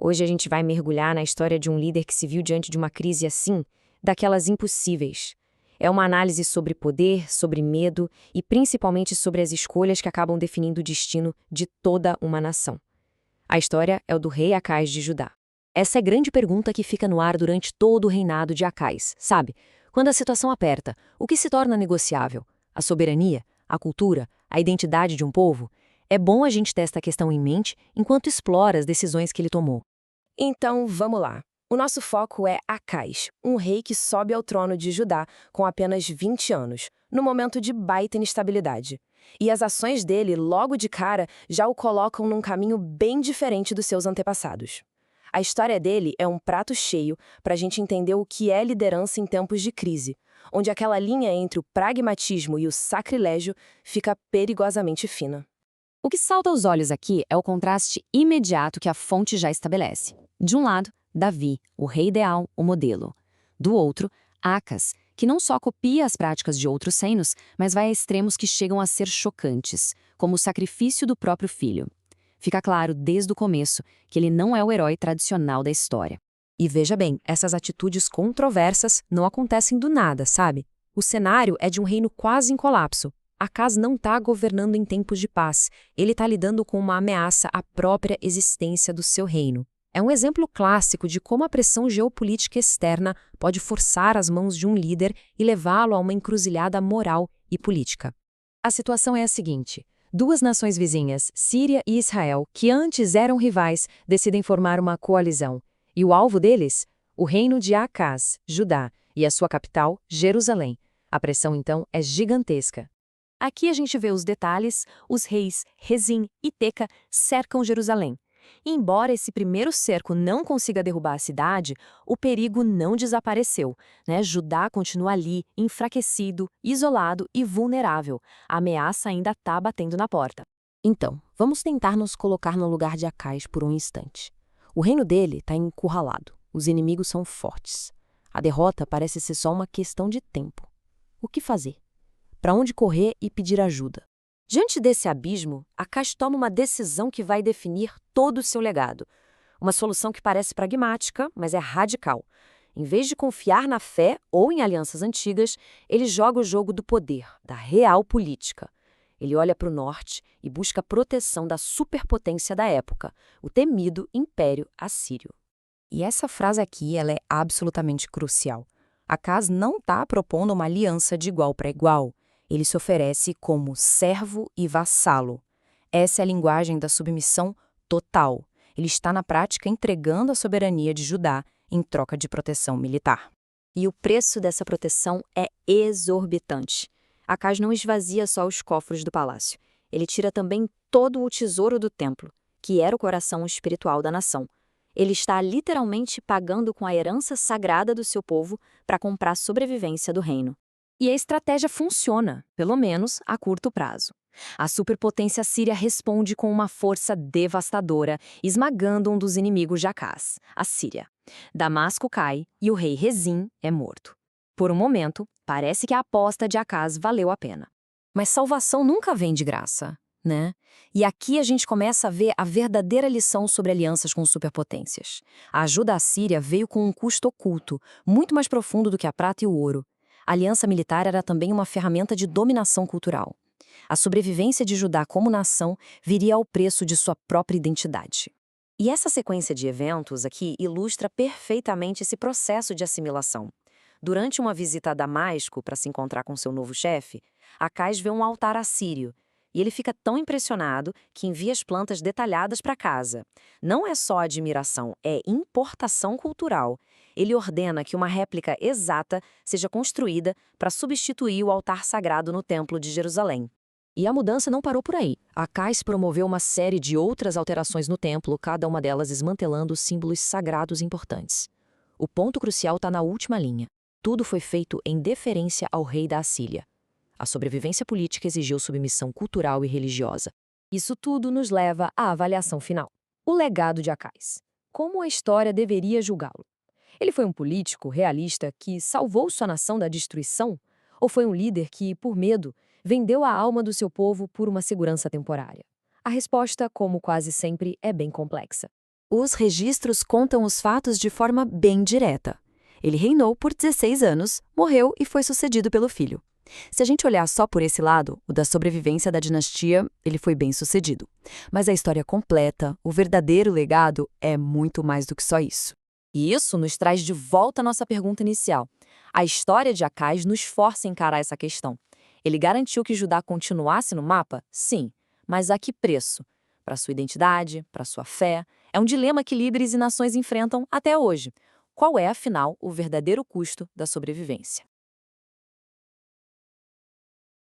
Hoje a gente vai mergulhar na história de um líder que se viu diante de uma crise assim, daquelas impossíveis. É uma análise sobre poder, sobre medo e principalmente sobre as escolhas que acabam definindo o destino de toda uma nação. A história é o do rei Acais de Judá. Essa é a grande pergunta que fica no ar durante todo o reinado de Acais, sabe? Quando a situação aperta, o que se torna negociável? A soberania? A cultura? A identidade de um povo? É bom a gente ter esta questão em mente enquanto explora as decisões que ele tomou. Então, vamos lá. O nosso foco é Acais, um rei que sobe ao trono de Judá com apenas 20 anos, no momento de baita instabilidade. E as ações dele, logo de cara, já o colocam num caminho bem diferente dos seus antepassados. A história dele é um prato cheio para a gente entender o que é liderança em tempos de crise, onde aquela linha entre o pragmatismo e o sacrilégio fica perigosamente fina. O que salta aos olhos aqui é o contraste imediato que a fonte já estabelece. De um lado, Davi, o rei ideal, o modelo. Do outro, Acas, que não só copia as práticas de outros reinos, mas vai a extremos que chegam a ser chocantes, como o sacrifício do próprio filho. Fica claro desde o começo que ele não é o herói tradicional da história. E veja bem, essas atitudes controversas não acontecem do nada, sabe? O cenário é de um reino quase em colapso. Acas não está governando em tempos de paz, ele está lidando com uma ameaça à própria existência do seu reino. É um exemplo clássico de como a pressão geopolítica externa pode forçar as mãos de um líder e levá-lo a uma encruzilhada moral e política. A situação é a seguinte: duas nações vizinhas, Síria e Israel, que antes eram rivais, decidem formar uma coalizão. E o alvo deles? O reino de Acaz, Judá, e a sua capital, Jerusalém. A pressão, então, é gigantesca. Aqui a gente vê os detalhes: os reis Rezim e Teca cercam Jerusalém. E embora esse primeiro cerco não consiga derrubar a cidade, o perigo não desapareceu, né? Judá continua ali, enfraquecido, isolado e vulnerável. A ameaça ainda está batendo na porta. Então, vamos tentar nos colocar no lugar de Acais por um instante. O reino dele está encurralado, os inimigos são fortes. A derrota parece ser só uma questão de tempo. O que fazer? Para onde correr e pedir ajuda? Diante desse abismo, Acais toma uma decisão que vai definir todo o seu legado. Uma solução que parece pragmática, mas é radical. Em vez de confiar na fé ou em alianças antigas, ele joga o jogo do poder, da real política. Ele olha para o norte e busca a proteção da superpotência da época, o temido Império Assírio. E essa frase aqui ela é absolutamente crucial. Acais não está propondo uma aliança de igual para igual. Ele se oferece como servo e vassalo. Essa é a linguagem da submissão total. Ele está na prática entregando a soberania de Judá em troca de proteção militar. E o preço dessa proteção é exorbitante. Acais não esvazia só os cofres do palácio. Ele tira também todo o tesouro do templo, que era o coração espiritual da nação. Ele está literalmente pagando com a herança sagrada do seu povo para comprar a sobrevivência do reino. E a estratégia funciona, pelo menos a curto prazo. A superpotência síria responde com uma força devastadora, esmagando um dos inimigos de Acaz, a Síria. Damasco cai e o rei Rezim é morto. Por um momento, parece que a aposta de Acaz valeu a pena. Mas salvação nunca vem de graça, né? E aqui a gente começa a ver a verdadeira lição sobre alianças com superpotências. A ajuda à Síria veio com um custo oculto, muito mais profundo do que a prata e o ouro. A aliança militar era também uma ferramenta de dominação cultural. A sobrevivência de Judá como nação viria ao preço de sua própria identidade. E essa sequência de eventos aqui ilustra perfeitamente esse processo de assimilação. Durante uma visita a Damasco para se encontrar com seu novo chefe, Acais vê um altar assírio, e ele fica tão impressionado que envia as plantas detalhadas para casa. Não é só admiração, é importação cultural. Ele ordena que uma réplica exata seja construída para substituir o altar sagrado no Templo de Jerusalém. E a mudança não parou por aí. Acais promoveu uma série de outras alterações no templo, cada uma delas desmantelando os símbolos sagrados importantes. O ponto crucial está na última linha. Tudo foi feito em deferência ao rei da Assíria. A sobrevivência política exigiu submissão cultural e religiosa. Isso tudo nos leva à avaliação final. O legado de Acais. Como a história deveria julgá-lo? Ele foi um político realista que salvou sua nação da destruição? Ou foi um líder que, por medo, vendeu a alma do seu povo por uma segurança temporária? A resposta, como quase sempre, é bem complexa. Os registros contam os fatos de forma bem direta. Ele reinou por 16 anos, morreu e foi sucedido pelo filho. Se a gente olhar só por esse lado, o da sobrevivência da dinastia, ele foi bem sucedido. Mas a história completa, o verdadeiro legado, é muito mais do que só isso. E isso nos traz de volta à nossa pergunta inicial. A história de Acais nos força a encarar essa questão. Ele garantiu que Judá continuasse no mapa? Sim. Mas a que preço? Para sua identidade, para sua fé? É um dilema que líderes e nações enfrentam até hoje. Qual é, afinal, o verdadeiro custo da sobrevivência?